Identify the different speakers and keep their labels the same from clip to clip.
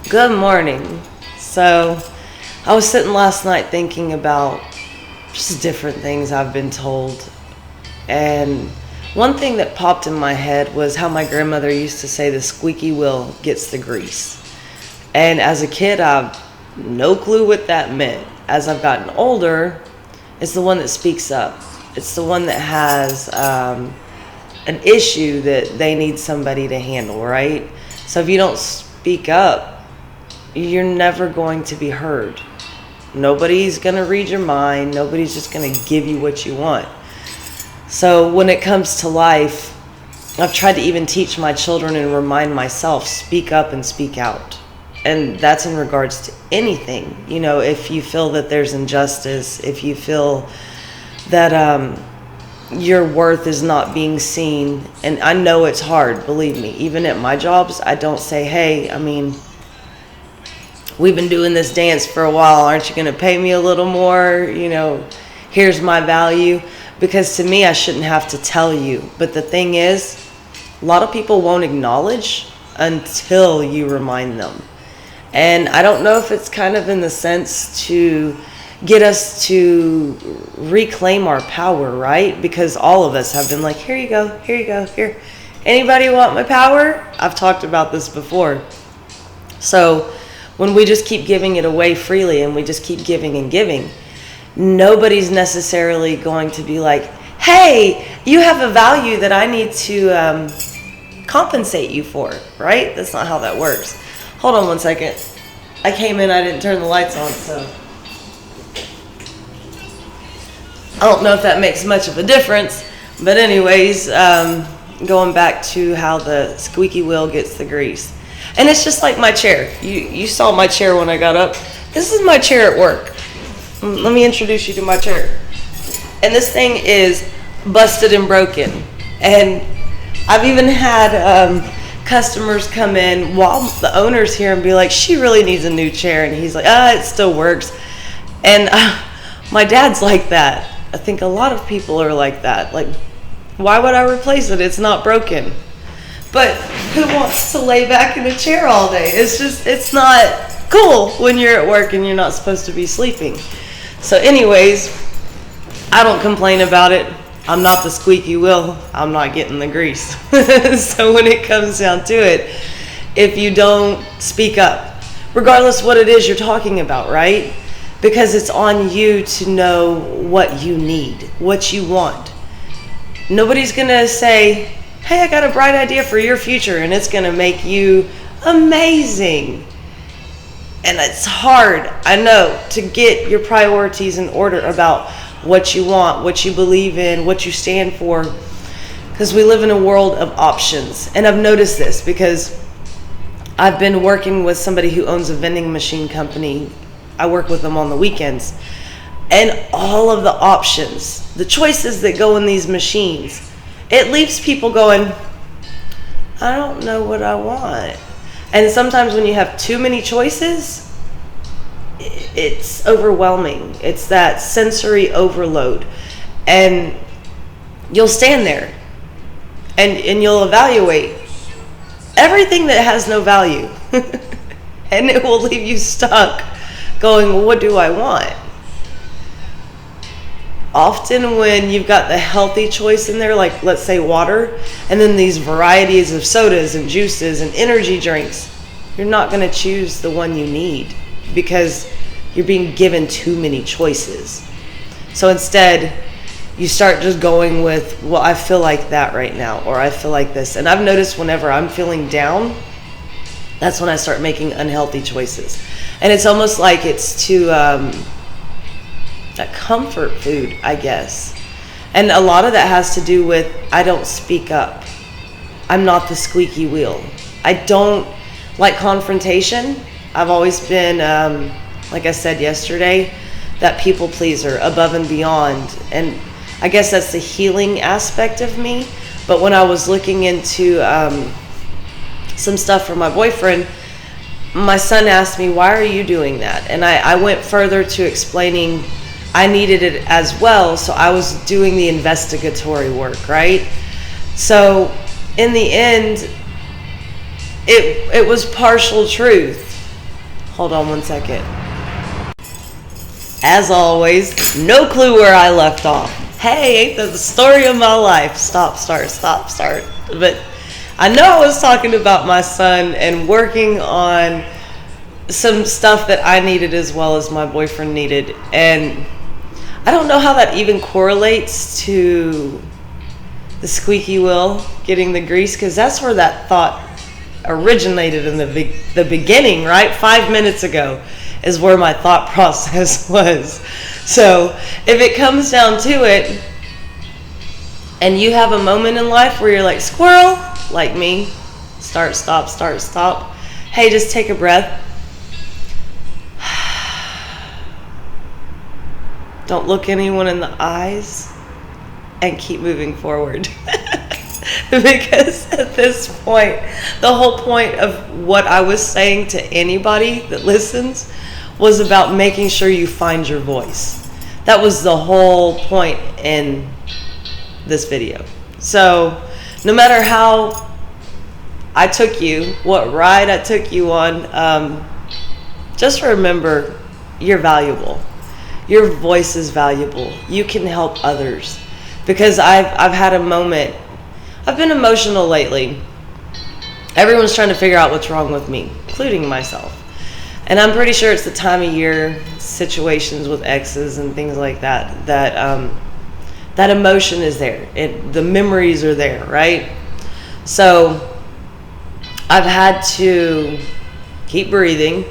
Speaker 1: Good morning. So, I was sitting last night thinking about just different things I've been told. And one thing that popped in my head was how my grandmother used to say the squeaky wheel gets the grease. And as a kid, I've no clue what that meant. As I've gotten older, it's the one that speaks up. It's the one that has an issue that they need somebody to handle, right? So if you don't speak up, you're never going to be heard. Nobody's going to read your mind. Nobody's just going to give you what you want. So when it comes to life, I've tried to even teach my children and remind myself, speak up and speak out. And that's in regards to anything. You know, if you feel that there's injustice, if you feel that your worth is not being seen, and I know it's hard, believe me. Even at my jobs, I don't say, hey, we've been doing this dance for a while. Aren't you going to pay me a little more? You know, here's my value. Because to me, I shouldn't have to tell you. But the thing is, a lot of people won't acknowledge until you remind them. And I don't know if it's kind of in the sense to get us to reclaim our power, right? Because all of us have been like, here you go, here you go, here. Anybody want my power? I've talked about this before. So when we just keep giving it away freely and we just keep giving and giving, nobody's necessarily going to be like, hey, you have a value that I need to compensate you for, right? That's not how that works. Hold on one second. I came in, I didn't turn the lights on, so I don't know if that makes much of a difference. But anyways, going back to how the squeaky wheel gets the grease. And it's just like my chair. You saw my chair when I got up. This is my chair at work. Let me introduce you to my chair. And this thing is busted and broken. And I've even had customers come in while the owner's here and be like, she really needs a new chair. And he's like, it still works. And my dad's like that. I think a lot of people are like that. Like, why would I replace it? It's not broken. But who wants to lay back in a chair all day? It's not cool when you're at work and you're not supposed to be sleeping. So anyways, I don't complain about it. I'm not the squeaky wheel. I'm not getting the grease. So when it comes down to it, if you don't speak up, regardless what it is you're talking about, right? Because it's on you to know what you need, what you want. Nobody's going to say, hey, I got a bright idea for your future, and it's going to make you amazing. And it's hard, I know, to get your priorities in order about what you want, what you believe in, what you stand for. Because we live in a world of options. And I've noticed this because I've been working with somebody who owns a vending machine company. I work with them on the weekends. And all of the options, the choices that go in these machines, it leaves people going, I don't know what I want. And sometimes when you have too many choices, it's overwhelming. It's that sensory overload. And you'll stand there and you'll evaluate everything that has no value. And it will leave you stuck going, well, what do I want? Often when you've got the healthy choice in there, like let's say water, and then these varieties of sodas and juices and energy drinks, you're not going to choose the one you need because you're being given too many choices. So instead, you start just going with, well, I feel like that right now, or I feel like this. And I've noticed whenever I'm feeling down, that's when I start making unhealthy choices. And it's almost like it's to a comfort food, I guess. And a lot of that has to do with I don't speak up. I'm not the squeaky wheel. I don't like confrontation. I've always been, like I said yesterday, that people pleaser above and beyond. And I guess that's the healing aspect of me. But when I was looking into some stuff for my boyfriend, my son asked me, why are you doing that? And I went further to explaining I needed it as well, so I was doing the investigatory work, right? So in the end, it was partial truth. Hold on one second. As always, no clue where I left off. Hey, ain't that the story of my life? Stop, start. But I know I was talking about my son and working on some stuff that I needed as well as my boyfriend needed. And I don't know how that even correlates to the squeaky wheel getting the grease, because that's where that thought originated in the beginning, right? 5 minutes ago is where my thought process was. So if it comes down to it, and you have a moment in life where you're like, squirrel, like me, start, stop. Hey, just take a breath. Don't look anyone in the eyes and keep moving forward. Because at this point, the whole point of what I was saying to anybody that listens was about making sure you find your voice. That was the whole point in this video. So no matter how I took you, what ride I took you on, just remember you're valuable. Your voice is valuable. You can help others. Because I've had a moment. I've been emotional lately. Everyone's trying to figure out what's wrong with me, including myself. And I'm pretty sure it's the time of year, situations with exes and things like that, that emotion is there. The memories are there, right? So I've had to keep breathing.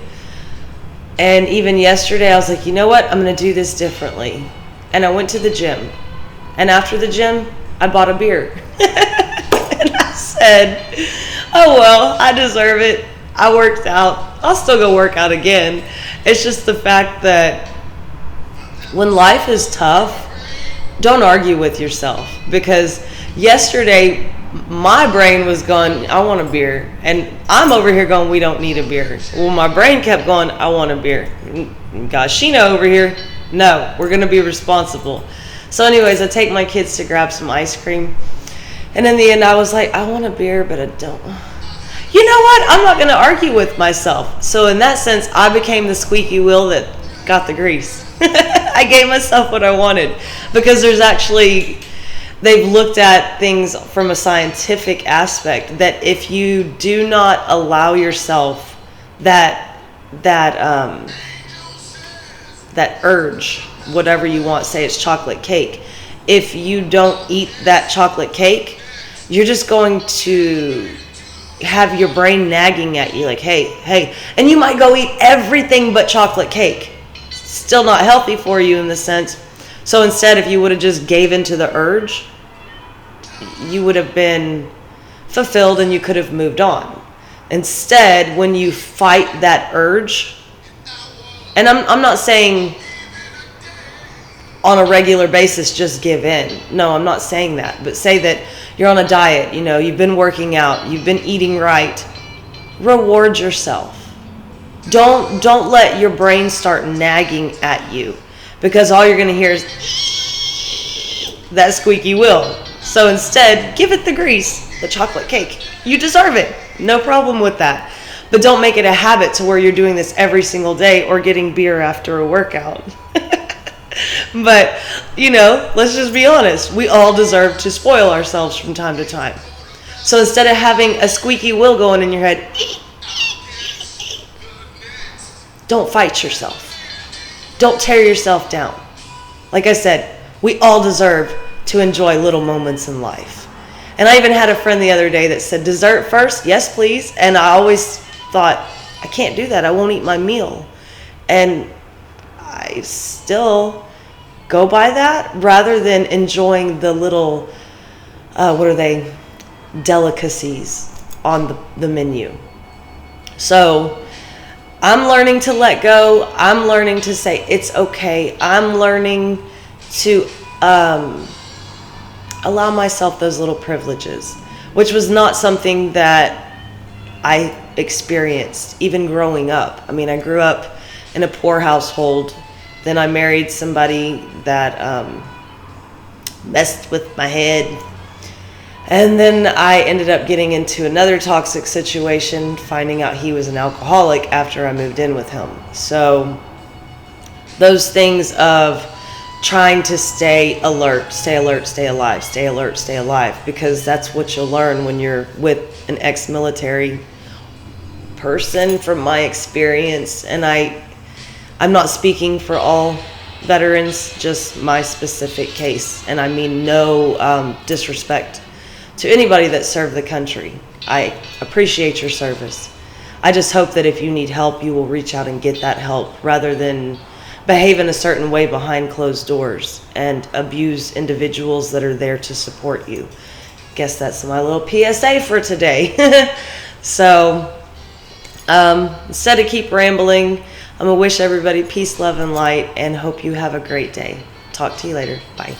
Speaker 1: And even yesterday, I was like, you know what? I'm going to do this differently. And I went to the gym. And after the gym, I bought a beer. And I said, oh, well, I deserve it. I worked out. I'll still go work out again. It's just the fact that when life is tough, don't argue with yourself. Because yesterday, my brain was going, I want a beer. And I'm over here going, we don't need a beer. Well, my brain kept going, I want a beer. Gosh, Sheena over here, no, we're going to be responsible. So anyways, I take my kids to grab some ice cream. And in the end, I was like, I want a beer, but I don't. You know what? I'm not going to argue with myself. So in that sense, I became the squeaky wheel that got the grease. I gave myself what I wanted. Because there's actually, they've looked at things from a scientific aspect, that if you do not allow yourself that urge, whatever you want, say it's chocolate cake, if you don't eat that chocolate cake, you're just going to have your brain nagging at you like, hey, and you might go eat everything but chocolate cake. Still not healthy for you in the sense. So instead, if you would have just gave into the urge, you would have been fulfilled and you could have moved on. Instead, when you fight that urge, and I'm not saying on a regular basis just give in. No, I'm not saying that. But say that you're on a diet, you've been working out, you've been eating right. Reward yourself. Don't let your brain start nagging at you, because all you're going to hear is that squeaky wheel. So instead, give it the grease, the chocolate cake. You deserve it. No problem with that. But don't make it a habit to where you're doing this every single day or getting beer after a workout. But, let's just be honest. We all deserve to spoil ourselves from time to time. So instead of having a squeaky wheel going in your head, don't fight yourself. Don't tear yourself down. Like I said, we all deserve to enjoy little moments in life. And I even had a friend the other day that said, dessert first? Yes, please. And I always thought, I can't do that. I won't eat my meal. And I still go by that rather than enjoying the little, delicacies on the menu. So I'm learning to let go. I'm learning to say it's okay. I'm learning to allow myself those little privileges, which was not something that I experienced even growing up. I mean, I grew up in a poor household. Then I married somebody that messed with my head. And then I ended up getting into another toxic situation, finding out he was an alcoholic after I moved in with him. So those things of trying to stay alert, stay alert, stay alive, stay alert, stay alive, because that's what you'll learn when you're with an ex-military person, from my experience. And I'm not speaking for all veterans, just my specific case. And I mean no disrespect to anybody that served the country. I appreciate your service. I just hope that if you need help, you will reach out and get that help, rather than behave in a certain way behind closed doors and abuse individuals that are there to support you. Guess that's my little PSA for today. So instead of keep rambling, I'm going to wish everybody peace, love, and light, and hope you have a great day. Talk to you later. Bye.